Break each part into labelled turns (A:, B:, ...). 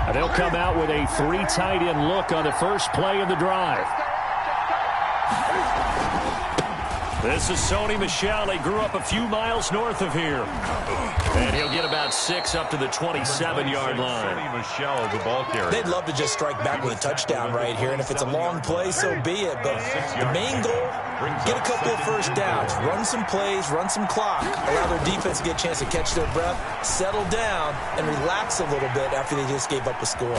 A: And they'll come out with a 3 tight end look on the first play of the drive. This is Sony Michel. He grew up a few miles north of here. And he'll get about 6 up to the 27-yard line.
B: Sony Michel, the ball carrier.
C: They'd love to just strike back with a touchdown right here, and if it's a long play, so be it. But the main goal, get a couple of first downs, run some plays, run some clock, allow their defense to get a chance to catch their breath, settle down, and relax a little bit after they just gave up a score.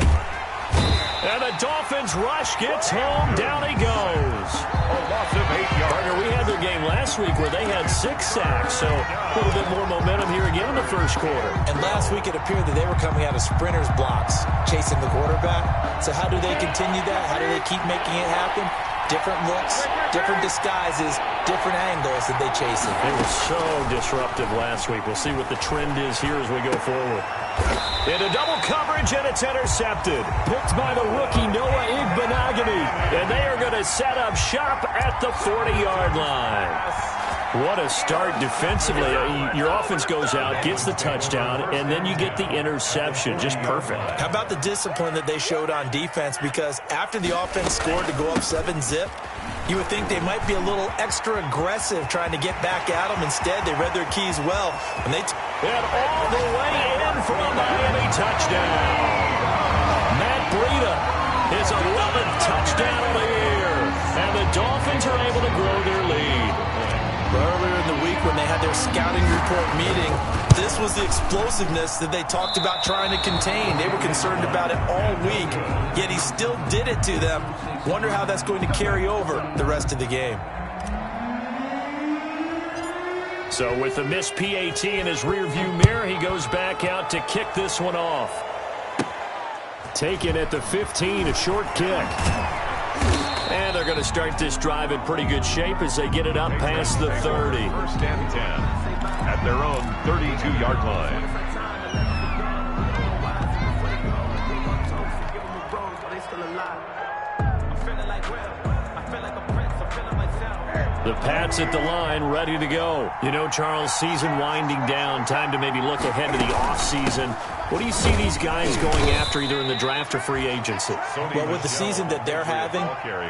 A: And the Dolphins rush gets home. Down he goes.
B: A loss of 8 yards.
A: Partner, we had their game last week where they had 6 sacks, so a little bit more momentum here again in the first quarter.
C: And last week it appeared that they were coming out of sprinters blocks, chasing the quarterback. So how do they continue that? How do they keep making it happen? Different looks, different disguises, different angles that they chase it.
A: They were so disruptive last week. We'll see what the trend is here as we go forward. Into double coverage, and it's intercepted. Picked by the rookie Noah Igbenogany. And they are going to set up shop at the 40-yard line. What a start defensively. Your offense goes out, gets the touchdown, and then you get the interception. Just perfect.
C: How about the discipline that they showed on defense? Because after the offense scored to go up 7-zip, you would think they might be a little extra aggressive trying to get back at them. Instead, they read their keys well. And
A: all the way in for a Miami touchdown. Matt Breida, his 11th touchdown of the year. And the Dolphins are able to grow their lead.
C: Earlier in the week when they had their scouting report meeting, this was the explosiveness that they talked about trying to contain. They were concerned about it all week, yet he still did it to them. Wonder how that's going to carry over the rest of the game.
A: So with the missed PAT in his rearview mirror, he goes back out to kick this one off. Taken at the 15, a short kick. And they're going to start this drive in pretty good shape as they get it up past the 30.
B: First and 10 at their own 32-yard line.
A: The Pats at the line, ready to go. You know, Charles, season winding down, time to maybe look ahead to the offseason. What do you see these guys going after either in the draft or free agency?
C: Well, with the season that they're having,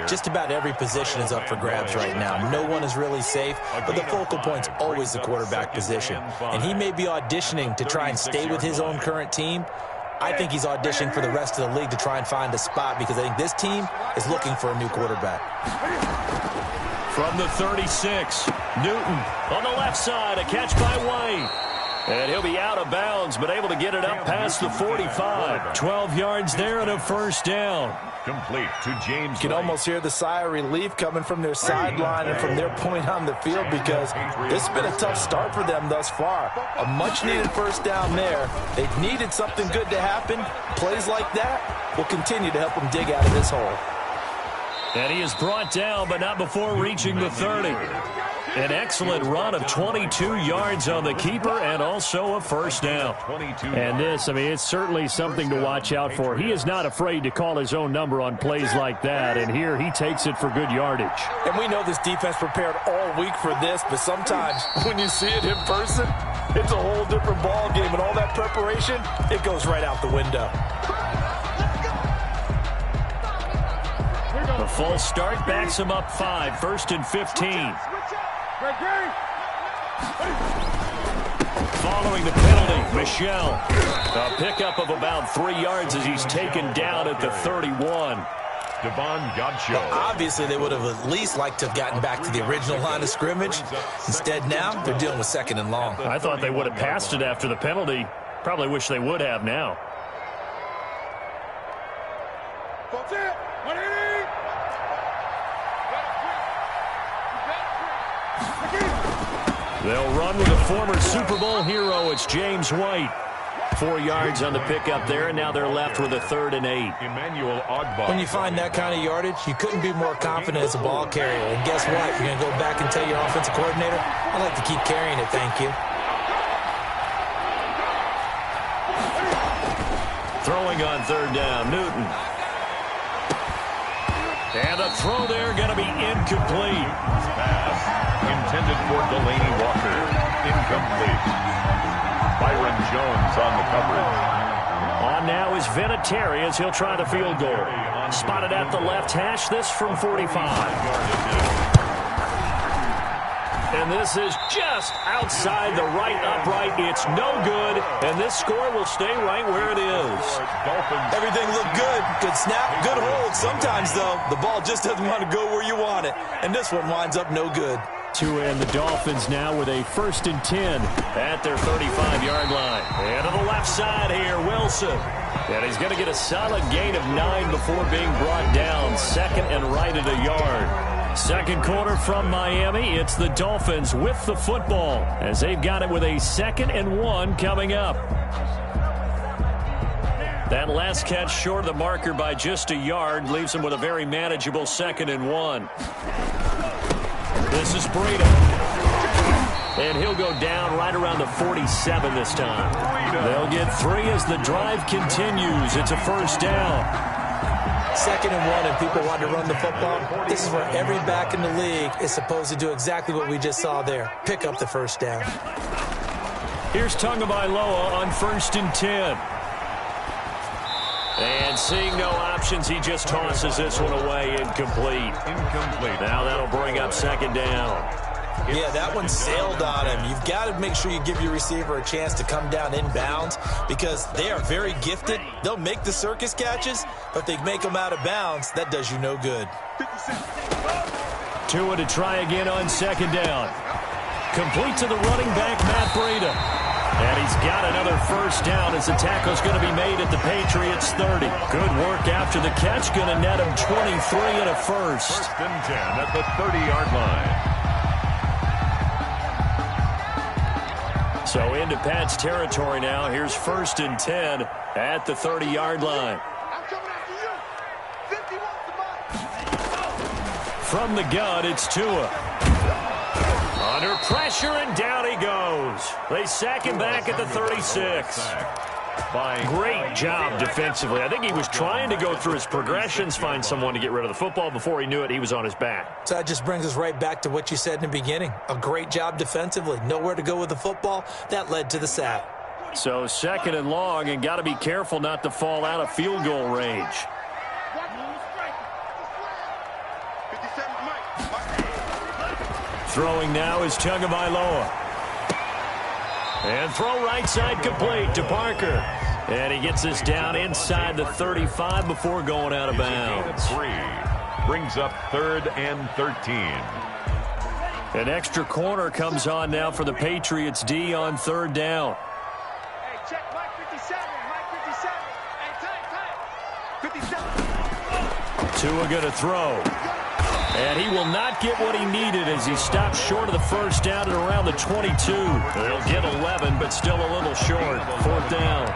C: just about every position is up for grabs right now. No one is really safe, but the focal point's always the quarterback position. And he may be auditioning to try and stay with his own current team. I think he's auditioning for the rest of the league to try and find a spot because I think this team is looking for a new quarterback.
A: From the 36, Newton on the left side, a catch by White. And he'll be out of bounds, but able to get it up past the 45. 12 yards there and a first down.
B: Complete to James.
C: You can almost hear the sigh of relief coming from their sideline and from their point on the field because this has been a tough start for them thus far. A much-needed first down there. They needed something good to happen. Plays like that will continue to help them dig out of this hole.
A: And he is brought down, but not before reaching the 30. An excellent run of 22 yards on the keeper and also a first down. And this, I mean, it's certainly something to watch out for. He is not afraid to call his own number on plays like that, and here he takes it for good yardage.
C: And we know this defense prepared all week for this, but sometimes when you see it in person, it's a whole different ball game, and all that preparation, it goes right out the window.
A: A full start backs him up 5, 1st and 15. Following the penalty, Michel. A pickup of about 3 yards as he's taken down at the 31.
B: Devon Godchaux.
C: Well, obviously, they would have at least liked to have gotten back to the original line of scrimmage. Instead, now they're dealing with 2nd and long.
A: I thought they would have passed it after the penalty. Probably wish they would have now. They'll run with a former Super Bowl hero. It's James White. 4 yards on the pickup there, and now they're left with a 3rd and 8.
B: Emmanuel Ogbah.
C: When you find that kind of yardage, you couldn't be more confident as a ball carrier. And guess what? You're going to go back and tell your offensive coordinator, I'd like to keep carrying it, thank you.
A: Throwing on 3rd down, Newton. And the throw there going to be incomplete.
B: Pass intended for Delaney Walker. Incomplete. Byron Jones on the coverage.
A: On now is Vinatieri as he'll try the field goal. Spotted at the left hash, this from 45. And this is just outside the right upright. It's no good, and this score will stay right where it is.
C: Everything looked good. Good snap, good hold. Sometimes, though, the ball just doesn't want to go where you want it, and this one winds up no good.
A: Tua and the Dolphins now with a 1st and 10 at their 35-yard line. And to the left side here, Wilson. And he's going to get a solid gain of 9 before being brought down. 2nd and right at a yard. Second quarter from Miami. It's the Dolphins with the football as they've got it with a 2nd and 1 coming up. That last catch short of the marker by just a yard leaves them with a very manageable 2nd and 1. This is Breida. And he'll go down right around the 47 this time. They'll get 3 as the drive continues. It's a 1st down.
C: 2nd and 1, and people want to run the football. This is where every back in the league is supposed to do exactly what we just saw there. Pick up the 1st down.
A: Here's Tagovailoa on 1st and 10. And seeing no options, he just tosses this one away, incomplete. Now that'll bring up 2nd down.
C: Yeah, that one sailed on him. You've got to make sure you give your receiver a chance to come down inbounds because they are very gifted. They'll make the circus catches, but if they make them out of bounds, that does you no good.
A: Tua to try again on 2nd down. Complete to the running back, Matt Breida. And he's got another 1st down as the tackle's going to be made at the Patriots 30. Good work after the catch. Going to net him 23 and a 1st.
B: 1st and 10 at the 30-yard line.
A: So into Pat's territory now. Here's 1st and 10 at the 30-yard line. From the gun, it's Tua. Under pressure, and down he goes. They sack him back at the 36. Great job defensively. I think he was trying to go through his progressions, find someone to get rid of the football. Before he knew it, he was on his back.
C: So that just brings us right back to what you said in the beginning. A great job defensively. Nowhere to go with the football. That led to the sack.
A: So 2nd and long, and got to be careful not to fall out of field goal range. Throwing now is Tagovailoa. And throw right side complete to Parker. And he gets this down inside the 35 before going out of bounds.
B: 3 brings up 3rd and 13.
A: An extra corner comes on now for the Patriots D on 3rd down.
D: Hey, check Mike 57. Mike 57. Hey, 57.
A: Tua going to throw. And he will not get what he needed as he stops short of the 1st down at around the 22. They'll get 11, but still a little short. 4th down.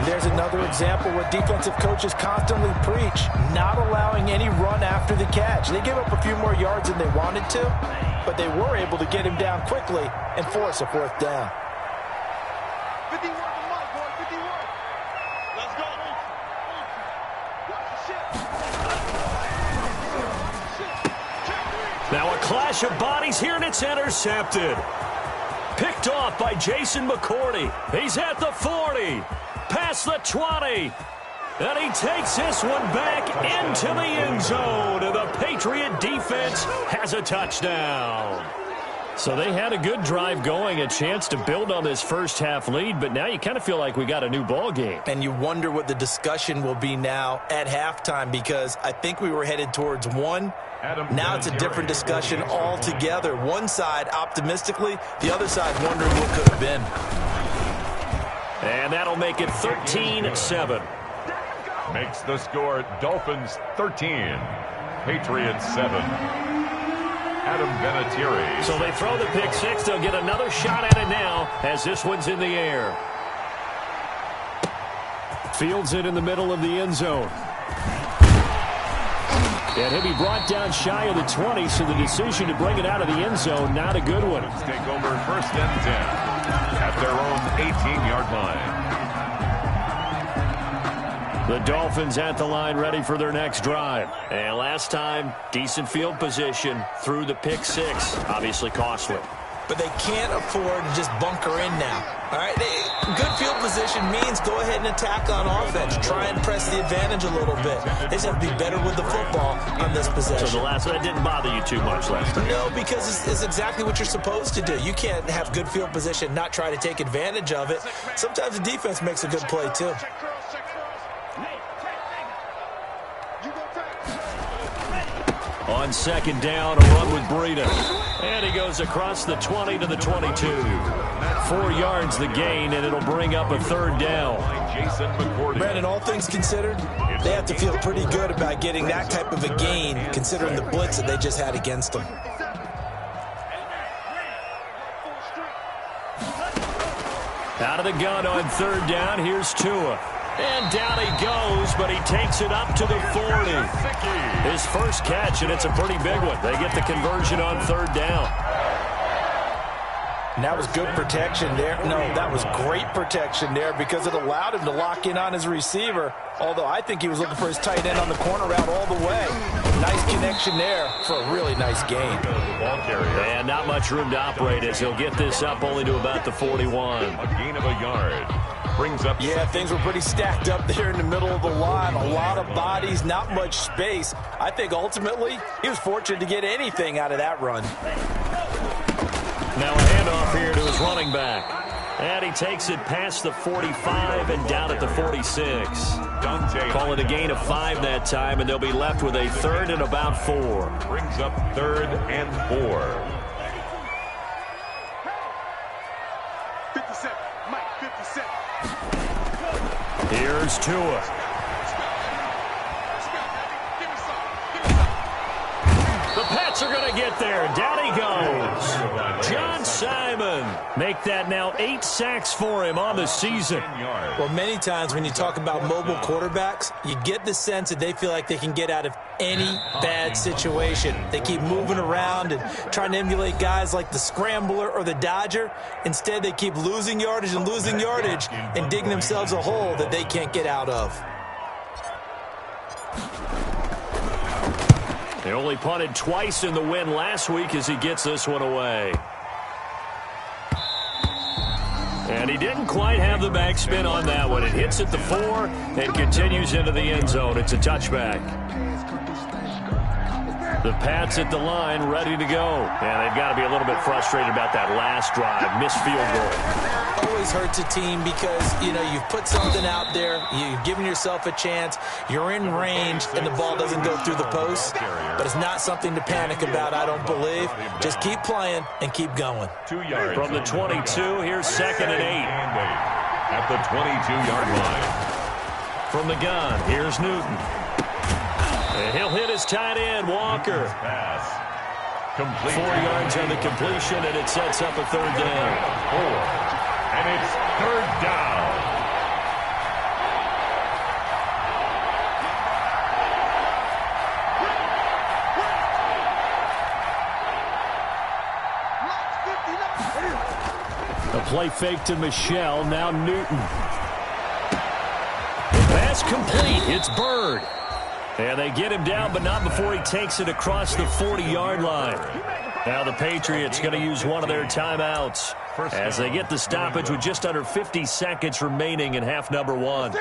C: There's another example where defensive coaches constantly preach, not allowing any run after the catch. They gave up a few more yards than they wanted to, but they were able to get him down quickly and force a 4th down.
D: 51 to Mike, boy, 51. Let's go. Watch the shit.
A: Now a clash of bodies here, and it's intercepted. Picked off by Jason McCourty. He's at the 40, past the 20, and he takes this one back into the end zone, and the Patriot defense has a touchdown. So they had a good drive going, a chance to build on this 1st half lead, but now you kind of feel like we got a new ball game.
C: And you wonder what the discussion will be now at halftime because I think we were headed towards 1. Now it's a different discussion altogether. One side optimistically, the other side wondering what could have been.
A: And that'll make it 13-7.
B: Makes the score Dolphins 13, Patriots 7. Adam Vinatieri.
A: So they throw the pick 6. They'll get another shot at it now as this one's in the air. Fields it in the middle of the end zone. And he'll be brought down shy of the 20, so the decision to bring it out of the end zone, not a good one.
B: Let's take over 1st and 10 at their own 18-yard line.
A: The Dolphins at the line ready for their next drive. And last time, decent field position through the pick 6. Obviously costly.
C: But they can't afford to just bunker in now. All right, Good field position means go ahead and attack on offense. Try and press the advantage a little bit. They just have to be better with the football on this possession.
A: So the last one, that didn't bother you too much last time?
C: No, because it's exactly what you're supposed to do. You can't have good field position, not try to take advantage of it. Sometimes the defense makes a good play, too.
A: On second down, a run with Breida. And he goes across the 20 to the 22. 4 yards the gain, and it'll bring up a third down.
C: Brandon, all things considered, they have to feel pretty good about getting that type of a gain, considering the blitz that they just had against them.
A: Out of the gun on third down, here's Tua. And down he goes, but he takes it up to the 40. His first catch, and it's a pretty big one. They get the conversion on third down.
C: And that was good protection there. No, that was great protection there because it allowed him to lock in on his receiver, although I think he was looking for his tight end on the corner route all the way. Nice connection there for a really nice gain.
A: And not much room to operate as he'll get this up only to about the 41.
B: A gain of a yard. Brings up.
C: Yeah, things were pretty stacked up there in the middle of the line. A lot of bodies, not much space. I think ultimately he was fortunate to get anything out of that run.
A: Now a handoff here to his running back. And he takes it past the 45 and down at the 46. Call it a gain of 5 that time, and they'll be left with a third and about 4.
B: Brings up third and 4.
D: 57. Mike, 57.
A: Here's Tua. The Pats are going to get there. Down he goes. John Simon. Make that now 8 sacks for him on the season.
C: Well, many times when you talk about mobile quarterbacks, you get the sense that they feel like they can get out of any bad situation. They keep moving around and trying to emulate guys like the Scrambler or the Dodger. Instead, they keep losing yardage and digging themselves a hole that they can't get out of.
A: They only punted twice in the win last week as he gets this one away. And he didn't quite have the backspin on that one. It hits at the 4 and continues into the end zone. It's a touchback. The Pats at the line, ready to go. And they've got to be a little bit frustrated about that last drive. Missed field goal.
C: Always hurts a team because, you know, you've put something out there. You've given yourself a chance. You're in range, and the ball doesn't go through the post. But it's not something to panic about, I don't believe. Just keep playing and keep going.
B: 2 yards.
A: From the 22, here's second and 8.
B: At the 22-yard line.
A: From the gun, here's Newton. And he'll hit his tight end, Walker.
B: Pass. Complete.
A: 4 yards on the completion, and it sets up a third down.
B: 4. And it's third down.
A: A play fake to Michelle, now Newton. The pass complete, it's Bird. And they get him down, but not before he takes it across the 40-yard line. Now the Patriots going to use one of their timeouts as they get the stoppage with just under 50 seconds remaining in half number 1.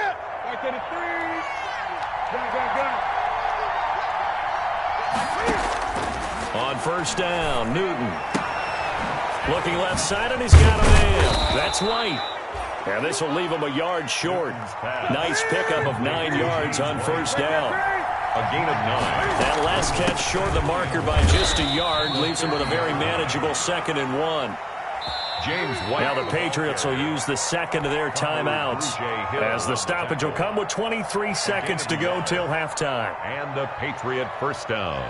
A: On first down, Newton. Looking left side, and he's got a man. That's White. And this will leave him a yard short. Nice pickup of 9 yards on first down.
B: A gain of 9.
A: That last catch short of the marker by just a yard leaves him with a very manageable 2nd and 1.
B: James White.
A: Now the Patriots will use the second of their timeouts as the stoppage will come with 23 seconds to go till halftime.
B: And the Patriot first down.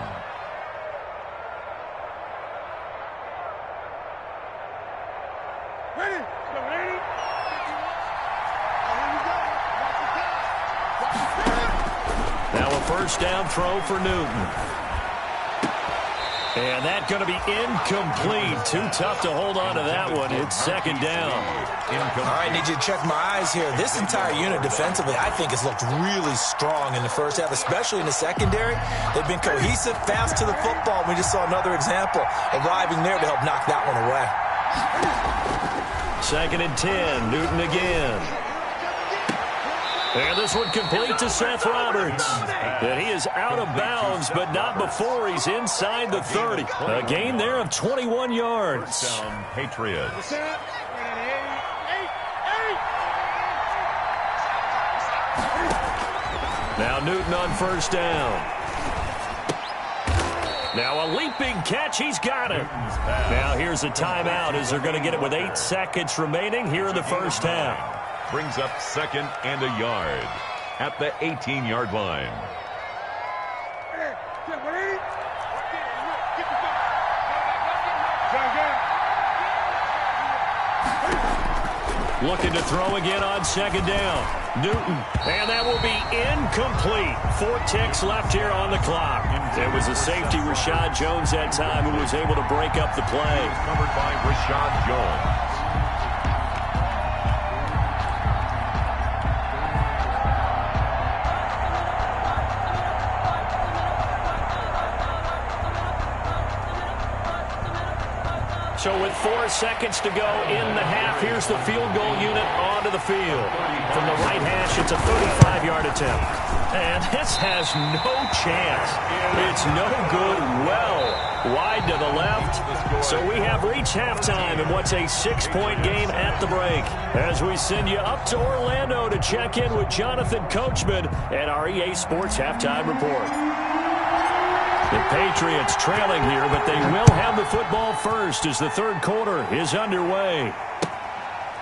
A: Now a first down throw for Newton. And that's going to be incomplete. Too tough to hold on to that one. It's second down.
C: All right, need you to check my eyes here. This entire unit defensively, I think, has looked really strong in the first half, especially in the secondary. They've been cohesive, fast to the football. We just saw another example arriving there to help knock that one away.
A: 2nd and 10. Newton again. And this one complete to Seth Roberts. And he is out of bounds, but not before he's inside the 30. A gain there of 21 yards.
B: Down, Patriots.
A: Now Newton on 1st down. Now a leaping catch. He's got it. Now here's a timeout as they're going to get it with 8 seconds remaining here in the 1st half.
B: Brings up 2nd and a yard at the 18-yard line.
A: Looking to throw again on 2nd down. Newton, and that will be incomplete. 4 ticks left here on the clock. It was a safety, Rashad Jones, that time, who was able to break up the play.
B: Covered by Rashad Jones.
A: So with 4 seconds to go in the half, here's the field goal unit onto the field. From the right hash, it's a 35-yard attempt. And this has no chance. It's no good. Well wide to the left. So we have reached halftime in what's a 6-point game at the break. As we send you up to Orlando to check in with Jonathan Coachman and our EA Sports Halftime Report. The Patriots trailing here, but they will have the football first as the 3rd quarter is underway.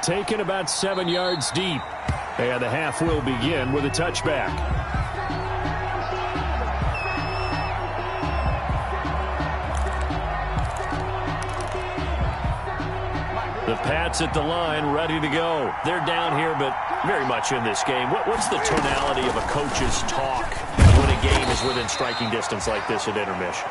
A: Taken about 7 yards deep. And the half will begin with a touchback. The Pats at the line, ready to go. They're down here, but very much in this game. What's the tonality of a coach's talk when a game is within striking distance like this at intermission?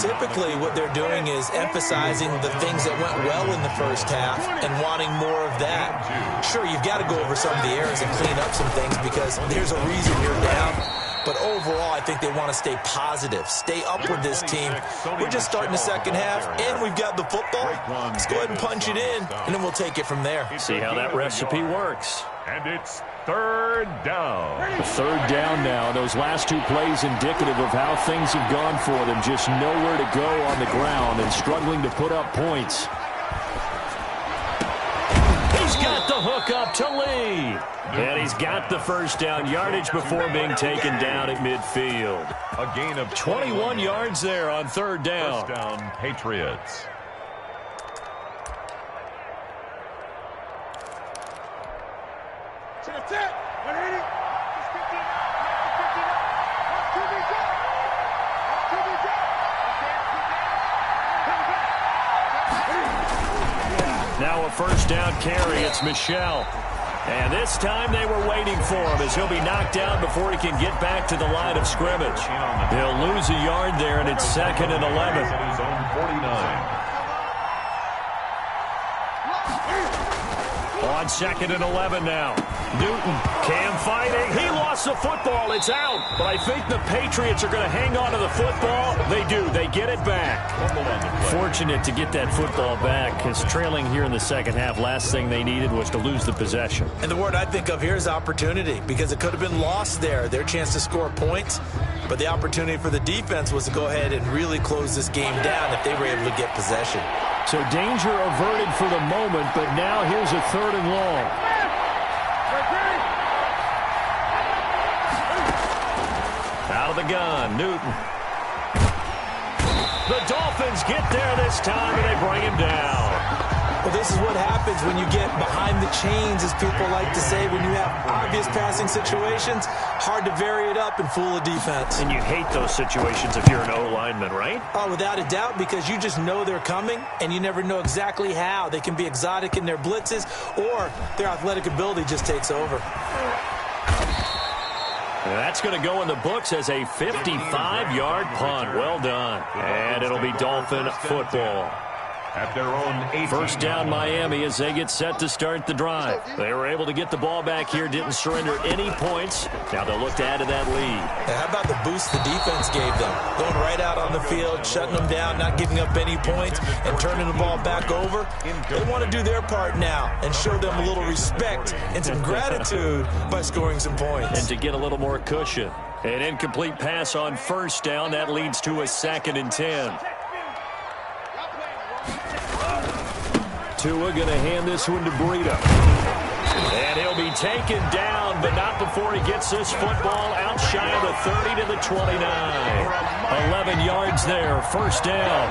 C: Typically, what they're doing is emphasizing the things that went well in the 1st half and wanting more of that. Sure, you've got to go over some of the errors and clean up some things because there's a reason you're down. But overall, I think they want to stay positive, stay up with this team. We're just starting the 2nd half, and we've got the football. Let's go ahead and punch it in, and then we'll take it from there.
A: See how that recipe works.
B: And it's 3rd down.
A: 3rd down now. Those last 2 plays indicative of how things have gone for them. Just nowhere to go on the ground and struggling to put up points. He's got the hook up to Lee. And he's got the 1st down yardage before being taken down at midfield.
B: A gain of
A: 21 yards there on 3rd down.
B: 1st down, Patriots.
A: Now a 1st down carry. It's Michel. And this time they were waiting for him as he'll be knocked down before he can get back to the line of scrimmage. He'll lose a yard there, and it's 2nd and 11.
B: At his own 49.
A: On 2nd and 11 now. Newton, Cam fighting. He lost the football. It's out. But I think the Patriots are going to hang on to the football. They do. They get it back. Fortunate to get that football back because trailing here in the 2nd half, last thing they needed was to lose the possession.
C: And the word I think of here is opportunity because it could have been lost there. Their chance to score points. But the opportunity for the defense was to go ahead and really close this game down if they were able to get possession.
A: So danger averted for the moment, but now here's a 3rd and long. Out of the gun, Newton. The Dolphins get there this time, and they bring him down.
C: Well, this is what happens when you get behind the chains, as people like to say. When you have obvious passing situations, hard to vary it up and fool a defense.
A: And you hate those situations if you're an O-lineman, right?
C: Oh, without a doubt, because you just know they're coming, and you never know exactly how. They can be exotic in their blitzes, or their athletic ability just takes over.
A: And that's going to go in the books as a 55-yard punt. Well done. And it'll be Dolphin football.
B: At their own 18.
A: First down Miami as they get set to start the drive. They were able to get the ball back here, didn't surrender any points. Now they'll look to add to that lead.
C: Now, how about the boost the defense gave them? Going right out on the field, shutting them down, not giving up any points, and turning the ball back over. They want to do their part now and show them a little respect and some gratitude by scoring some points.
A: And to get a little more cushion. An incomplete pass on first down. That leads to a 2nd and 10. Tua going to hand this one to Breida. And he'll be taken down, but not before he gets this football out shy of the 30 to the 29. 11 yards there, first down.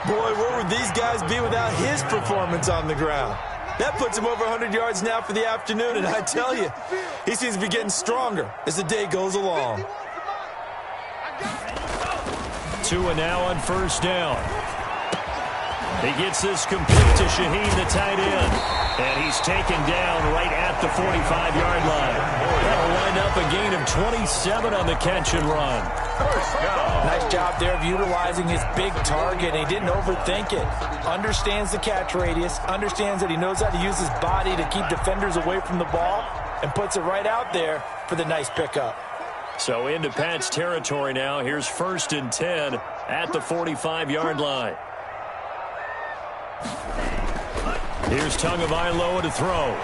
C: Boy, where would these guys be without his performance on the ground? That puts him over 100 yards now for the afternoon, and I tell you, he seems to be getting stronger as the day goes along.
A: Tua now on first down. He gets this complete to Shaheen, the tight end. And he's taken down right at the 45-yard line. That'll wind up a gain of 27 on the catch and run.
C: Nice job there of utilizing his big target. He didn't overthink it. Understands the catch radius. Understands that he knows how to use his body to keep defenders away from the ball. And puts it right out there for the nice pickup.
A: So into Pat's territory now. Here's 1st and 10 at the 45-yard line. Here's Tagovailoa to throw.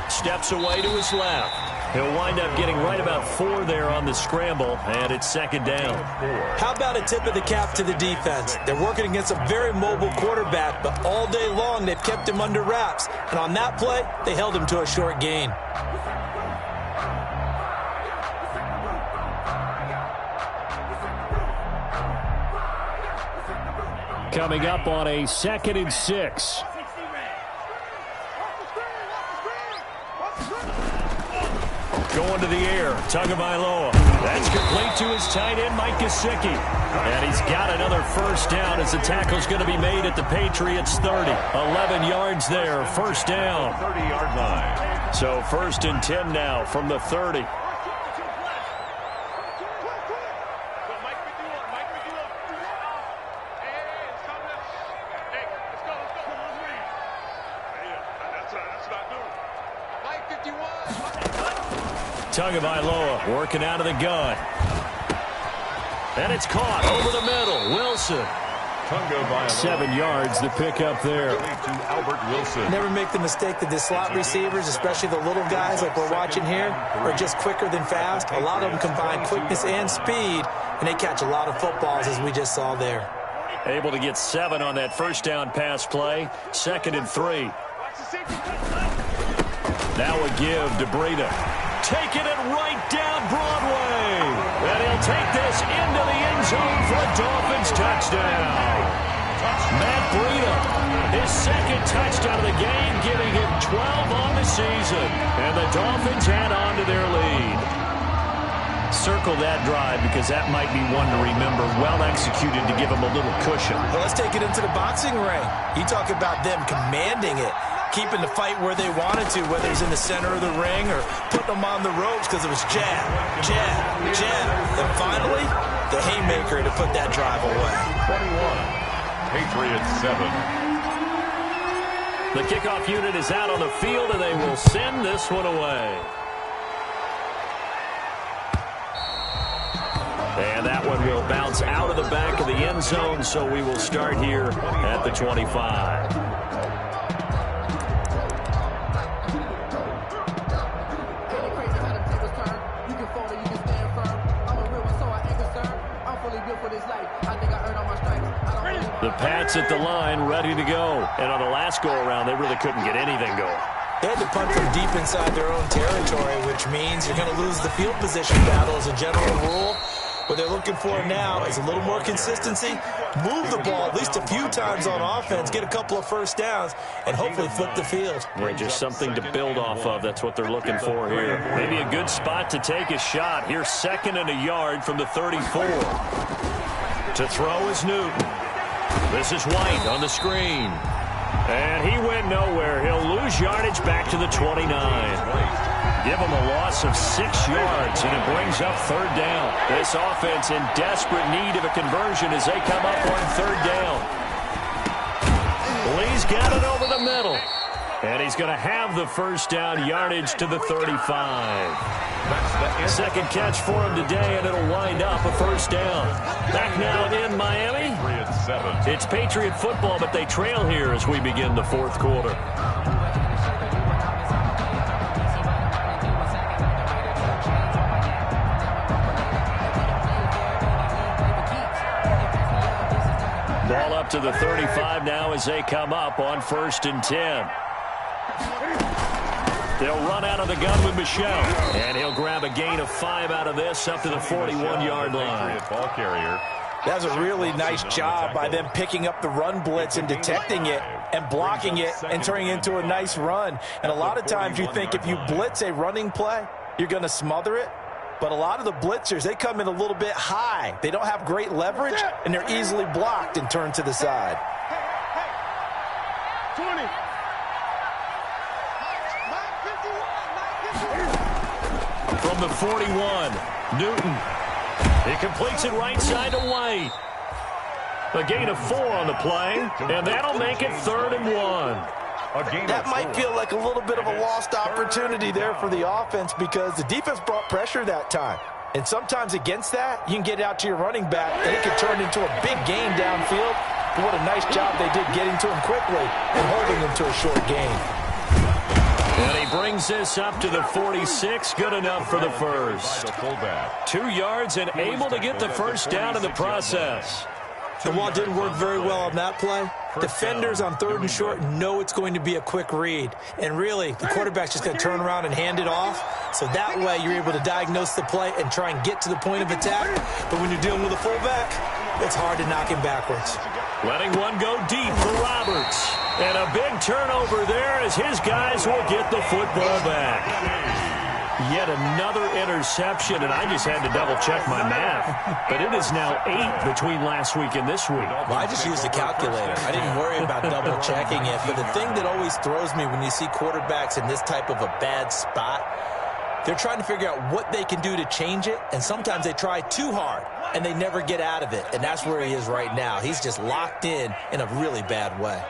A: Steps away to his left. He'll wind up getting right about 4 there on the scramble, and it's 2nd down.
C: How about a tip of the cap to the defense? They're working against a very mobile quarterback, but all day long they've kept him under wraps. And on that play, they held him to a short gain.
A: Coming up on a 2nd and 6. Going to the air, Tagovailoa. That's complete to his tight end, Mike Gesicki. And he's got another first down as the tackle's going to be made at the Patriots' 30. 11 yards there, first down.
B: 30-yard line.
A: So 1st and 10 now from the 30. Tagovailoa working out of the gun. And it's caught over the middle. Wilson. 7 yards to pick up there.
B: To Albert Wilson.
C: Never make the mistake that the slot receivers, especially the little guys like we're watching here, are just quicker than fast. A lot of them combine quickness and speed, and they catch a lot of footballs, as we just saw there.
A: Able to get 7 on that first down pass play. 2nd and 3. Now a give to Breida. Taking it right down Broadway. And he'll take this into the end zone for a Dolphins touchdown. Matt Breida, his 2nd touchdown of the game, giving him 12 on the season. And the Dolphins add on to their lead. Circle that drive because that might be one to remember. Well executed to give him a little cushion.
C: Well, let's take it into the boxing ring. You talk about them commanding it. Keeping the fight where they wanted to, whether it's in the center of the ring or putting them on the ropes because it was jab, jab, jab. And finally, the haymaker to put that drive away.
B: 21. Patriots 7.
A: The kickoff unit is out on the field, and they will send this one away. And that one will bounce out of the back of the end zone, so we will start here at the 25. The Pats at the line, ready to go. And on the last go-around, they really couldn't get anything going.
C: They had to punt from deep inside their own territory, which means you're going to lose the field position battle as a general rule. What they're looking for now is a little more consistency, move the ball at least a few times on offense, get a couple of first downs, and hopefully flip the field.
A: Yeah, just something to build off of. That's what they're looking for here. Maybe a good spot to take a shot. Here's 2nd and a yard from the 34. To throw is Newton. This is White on the screen. And he went nowhere. He'll lose yardage back to the 29. Give them a loss of 6 yards, and it brings up third down. This offense in desperate need of a conversion as they come up on third down. Lee's got it over the middle. And he's going to have the first down, yardage to the 35. Second catch for him today, and it'll wind up a first down. Back now in Miami. It's Patriot football, but they trail here as we begin the fourth quarter. Ball up to the 35 now as they come up on 1st and 10. They'll run out of the gun with Michel. And he'll grab a gain of 5 out of this up to the 41-yard line.
B: Ball carrier.
C: That's a really nice job by them picking up the run blitz and detecting it and blocking it and turning it into a nice run. And a lot of times you think if you blitz a running play, you're going to smother it. But a lot of the blitzers, they come in a little bit high. They don't have great leverage, and they're easily blocked and turned to the side.
D: 20.
A: From the 41, Newton. He completes it right side to White. A gain of 4 on the play, and that'll make it 3rd and 1.
C: That might feel like a little bit of a lost opportunity there for the offense because the defense brought pressure that time. And sometimes against that, you can get out to your running back, and it can turn into a big gain downfield. But what a nice job they did getting to him quickly and holding him to a short gain.
A: And he brings this up to the 46, good enough for the first. 2 yards and able to get the first down in the process.
C: And while it didn't work very well on that play, defenders on 3rd and short know it's going to be a quick read. And really, the quarterback's just going to turn around and hand it off. So that way, you're able to diagnose the play and try and get to the point of attack. But when you're dealing with a fullback, it's hard to knock him backwards.
A: Letting one go deep for Roberts. And a big turnover there as his guys will get the football back. Yet another interception, and I just had to double-check my math. But it is now 8 between last week and this week.
C: Well, I just used a calculator. I didn't worry about double-checking it. But the thing that always throws me when you see quarterbacks in this type of a bad spot, they're trying to figure out what they can do to change it, and sometimes they try too hard, and they never get out of it. And that's where he is right now. He's just locked in a really bad way.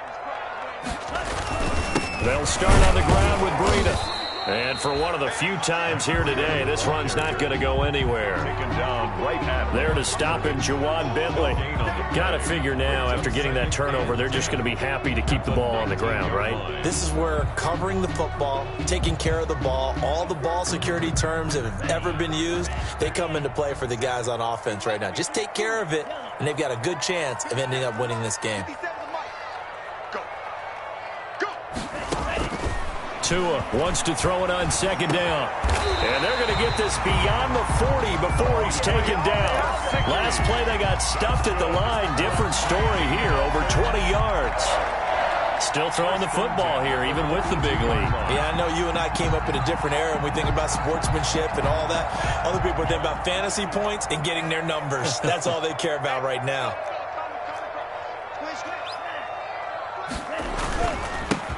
A: They'll start on the ground with Breida. And for one of the few times here today, this run's not going to go anywhere. There to stop him, Juwan Bentley. Got to figure now, after getting that turnover, they're just going to be happy to keep the ball on the ground, right?
C: This is where covering the football, taking care of the ball, all the ball security terms that have ever been used, they come into play for the guys on offense right now. Just take care of it, and they've got a good chance of ending up winning this game.
A: Tua wants to throw it on 2nd down. And they're going to get this beyond the 40 before he's taken down. Last play, they got stuffed at the line. Different story here, over 20 yards. Still throwing the football here, even with the big lead.
C: Yeah, I know you and I came up in a different era, and we think about sportsmanship and all that. Other people think about fantasy points and getting their numbers. That's all they care about right now.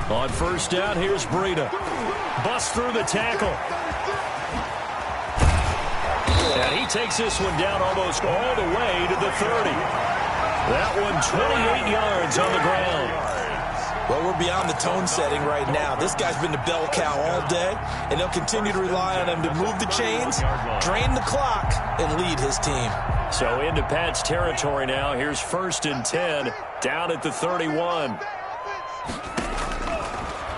A: On 1st down, here's Breida. Busts through the tackle. And he takes this one down almost all the way to the 30. That one 28 yards on the ground.
C: Well, we're beyond the tone setting right now. This guy's been the bell cow all day, and they'll continue to rely on him to move the chains, drain the clock, and lead his team.
A: So into Pat's territory now. Here's 1st and 10, down at the 31.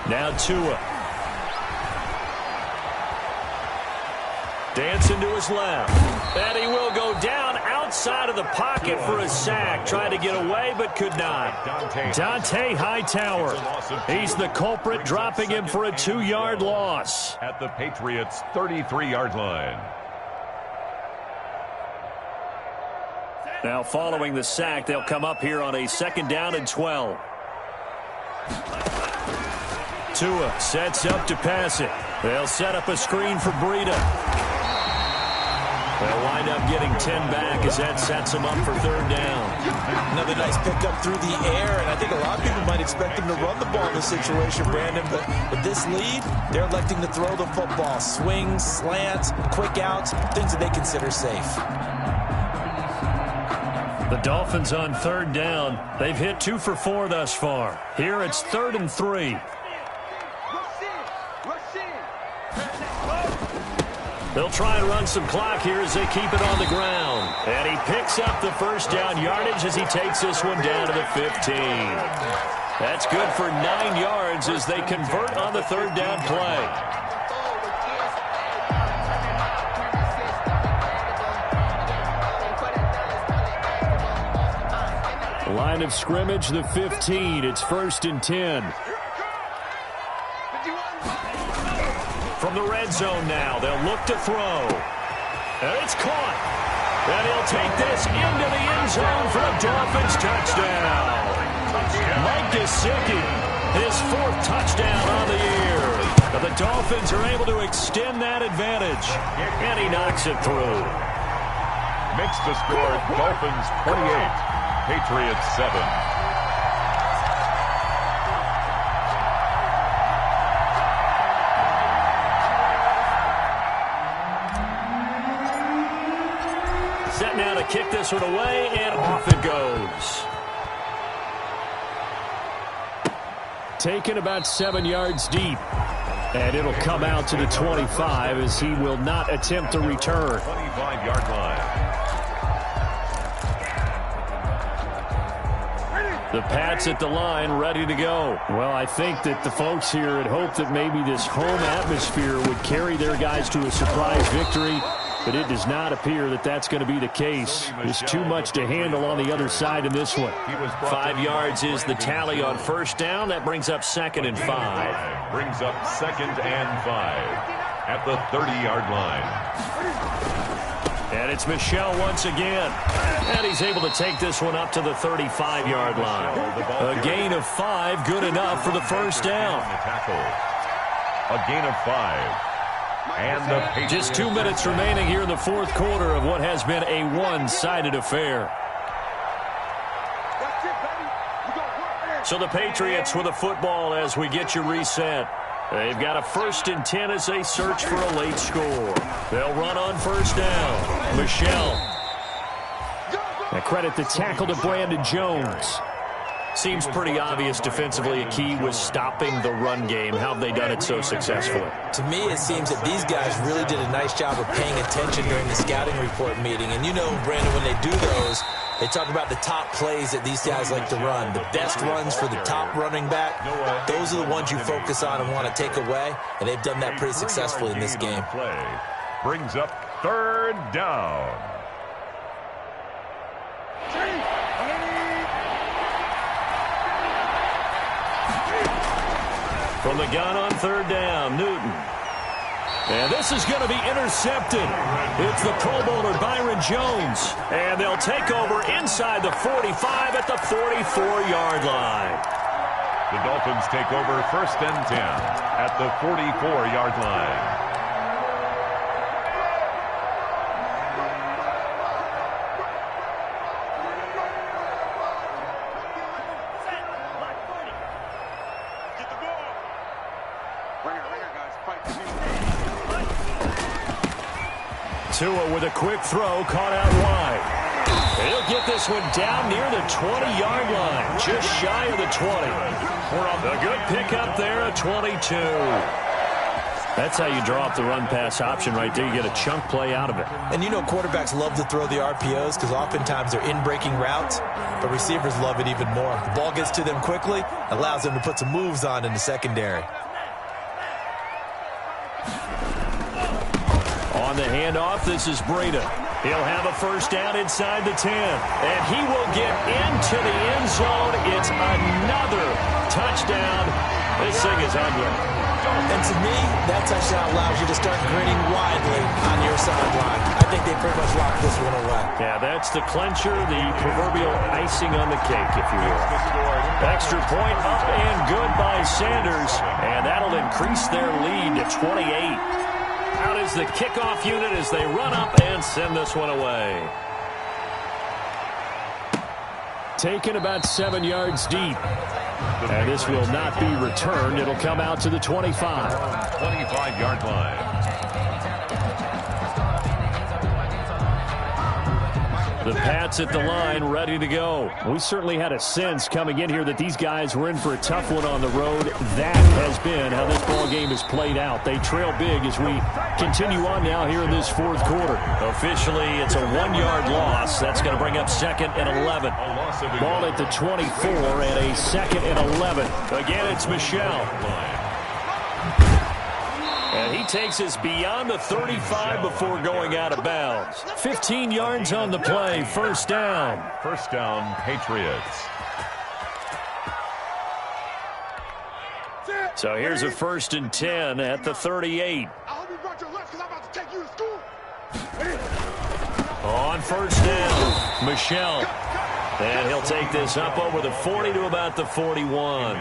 A: Now Tua. Dancing to his left. And he will go down outside of the pocket for a sack. Tried to get away, but could not. Dante Hightower. He's the culprit, dropping him for a 2-yard loss.
B: At the Patriots' 33-yard line.
A: Now following the sack, they'll come up here on a 2nd down and 12. Tua sets up to pass it. They'll set up a screen for Breida. They'll wind up getting 10 back as that sets them up for third down.
C: Another nice pickup through the air, and I think a lot of people might expect them to run the ball in this situation, Brandon, but with this lead, they're electing to throw the football. Swings, slants, quick outs, things that they consider safe.
A: The Dolphins on third down. They've hit 2 for 4 thus far. Here it's 3rd and 3. They'll try and run some clock here as they keep it on the ground. And he picks up the first down yardage as he takes this one down to the 15. That's good for 9 yards as they convert on the third down play. Line of scrimmage, the 15. It's 1st and 10. From the red zone now, they'll look to throw. And it's caught. And he'll take this into the end zone for a Dolphins touchdown. Mike Gesicki, his 4th touchdown on the year. But the Dolphins are able to extend that advantage. And he knocks it through.
B: Makes the score Dolphins 28, Patriots 7.
A: Set now to kick this one away, and off it goes. Taken about 7 yards deep. And it'll come out to the 25 as he will not attempt to return.
B: 25-yard line.
A: The Pats at the line, ready to go. Well, I think that the folks here had hoped that maybe this home atmosphere would carry their guys to a surprise victory. But it does not appear that that's going to be the case. There's too much to handle on the other side in this one. 5 yards is the tally on first down. That brings up 2nd and 5.
B: Brings up 2nd and 5 at the 30-yard line.
A: And it's Michel once again. And he's able to take this one up to the 35-yard line. A gain of 5, good enough for the first down.
B: A gain of 5. And
A: just 2 minutes remaining here in the 4th quarter of what has been a one-sided affair. So the Patriots with a football as we get you reset. They've got a 1st and 10 as they search for a late score. They'll run on first down. Michel. I credit the tackle to Brandon Jones. Seems pretty obvious defensively a key was stopping the run game. How have they done it so successfully?
C: To me, it seems that these guys really did a nice job of paying attention during the scouting report meeting. And you know, Brandon, when they do those, they talk about the top plays that these guys like to run. The best runs for the top running back, those are the ones you focus on and want to take away. And they've done that pretty successfully in this game.
B: Brings up 3rd down.
A: From the gun on 3rd down, Newton. And this is going to be intercepted. It's the Pro Bowler Byron Jones. And they'll take over inside the 45 at the 44-yard line.
B: The Dolphins take over 1st and 10 at the 44-yard line.
A: Tua with a quick throw, caught out wide. He'll get this one down near the 20-yard line, just shy of the 20. A good pickup there, a 22. That's how you draw up the run-pass option right there. You get a chunk play out of it.
C: And you know quarterbacks love to throw the RPOs because oftentimes they're in-breaking routes, but receivers love it even more. The ball gets to them quickly, allows them to put some moves on in the secondary.
A: On the handoff, this is Breida. He'll have a first down inside the 10. And he will get into the end zone. It's another touchdown. This thing is ugly.
C: And to me, that touchdown allows you to start grinning widely on your sideline. I think they pretty much locked this one away.
A: Yeah, that's the clincher, the proverbial icing on the cake, if you will. Extra point up and good by Sanders. And that'll increase their lead to 28. Out is is the kickoff unit as they run up and send this one away. Taken about 7 yards deep. And this will not be returned. It'll come out to the 25.
B: 25-yard line.
A: The Pats at the line, ready to go. We certainly had a sense coming in here that these guys were in for a tough one on the road. That has been how this ball game has played out. They trail big as we continue on now here in this fourth quarter. Officially, it's a 1-yard loss. That's going to bring up 2nd and 11. Ball at the 24 and a 2nd and 11. Again, it's Michel. And he takes us beyond the 35 before going out of bounds. 15 yards on the play, first down.
B: First down, Patriots.
A: So here's a 1st and 10 at the 38.
D: I hope you brought your lunch because I'm about to take you to school.
A: On first down, Michel. And he'll take this up over the 40 to about the 41.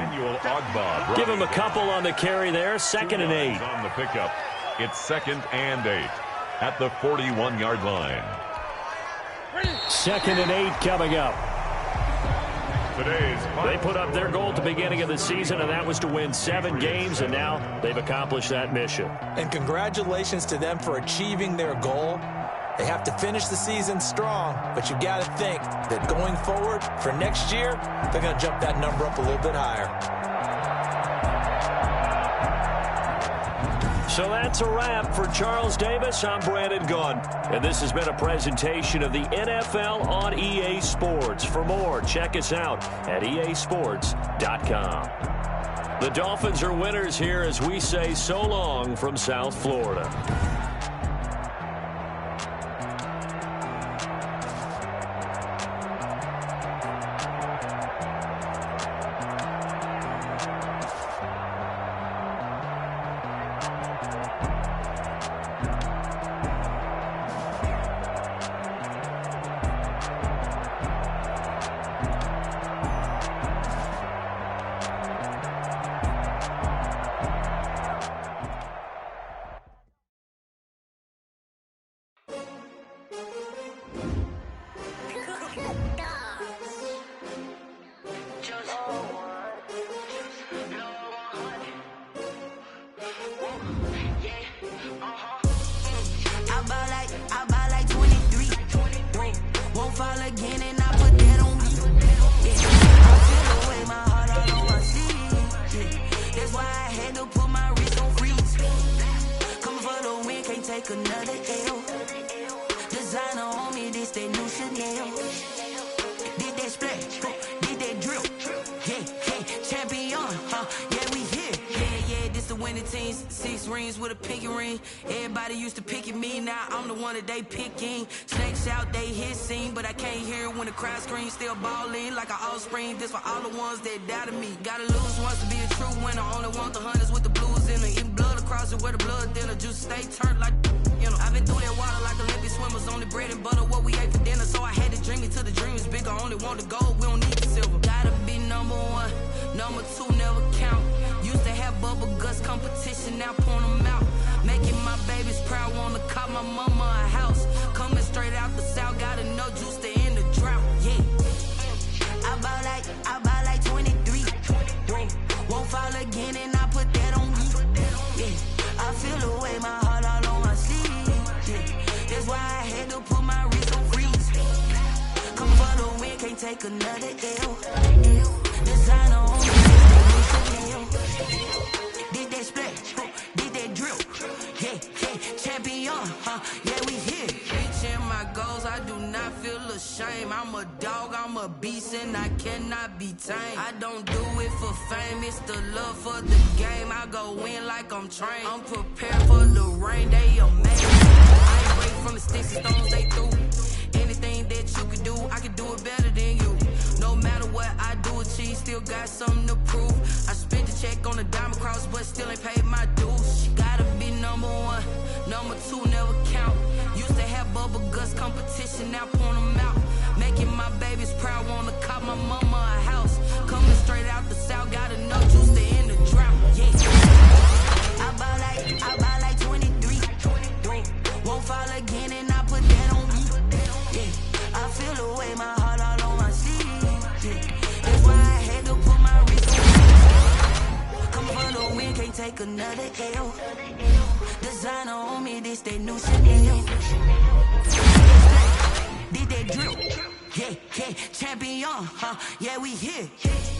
A: Give him a couple on the carry there. 2nd and 8.
B: On the pickup. It's 2nd and 8 at the 41-yard line.
A: 2nd and 8 coming up. They put up their goal at the beginning of the season, and that was to win 7 games, and now they've accomplished that mission.
C: And congratulations to them for achieving their goal. They have to finish the season strong, but you've got to think that going forward for next year, they're going to jump that number up a little bit higher.
A: So that's a wrap for Charles Davis. I'm Brandon Gunn, and this has been a presentation of the NFL on EA Sports. For more, check us out at easports.com. The Dolphins are winners here as we say so long from South Florida.
E: They picking snakes out, they hissing, but I can't hear when the crowd screams. Still balling like an offspring. This for all the ones that doubted me. Gotta lose once to be a true winner. Only want the hunters with the blues in it. Eating blood across it where the blood dinner. Juice stay turned like I've been through that water like Olympic swimmers. Only bread and butter what we ate for dinner. So I had to dream it till the dream is bigger. Only want the gold, we don't need the silver. Gotta be number 1, number 2 never count. Used to have bubble guts competition, now point them out. Making my babies proud, wanna call my mama a house. Coming straight out the south, gotta know juice to end the drought. Yeah, I bought like 23. Won't fall again, and I put that on me. Yeah, I feel the way, my heart all on my sleeve. Yeah, that's why I had to put my wrist on freeze. Come for the win, can't take another L. Designer on me, did that splash, did that drill. Yeah, champion, yeah, we here. Reaching my goals, I do not feel ashamed. I'm a dog, I'm a beast, and I cannot be tamed. I don't do it for fame, it's the love for the game. I go in like I'm trained. I'm prepared for the rain, they amazing. I ain't break from the sticks and stones they threw. Anything that you can do, I can do it better than you. No matter what I do, achieve, still got something to prove. I spent the check on the diamond cross, but still ain't paid my dues. Gotta be number 1, number 2 never count. Used to have bubble guts competition, now point them out. Making my babies proud, wanna call my mama a house. Coming straight out the south, gotta know juice to end the drought. Yeah, I bought like 23. take another L. Designer on me, this they new Chanel. Did they drip? Yeah, champion, huh? Yeah, we here.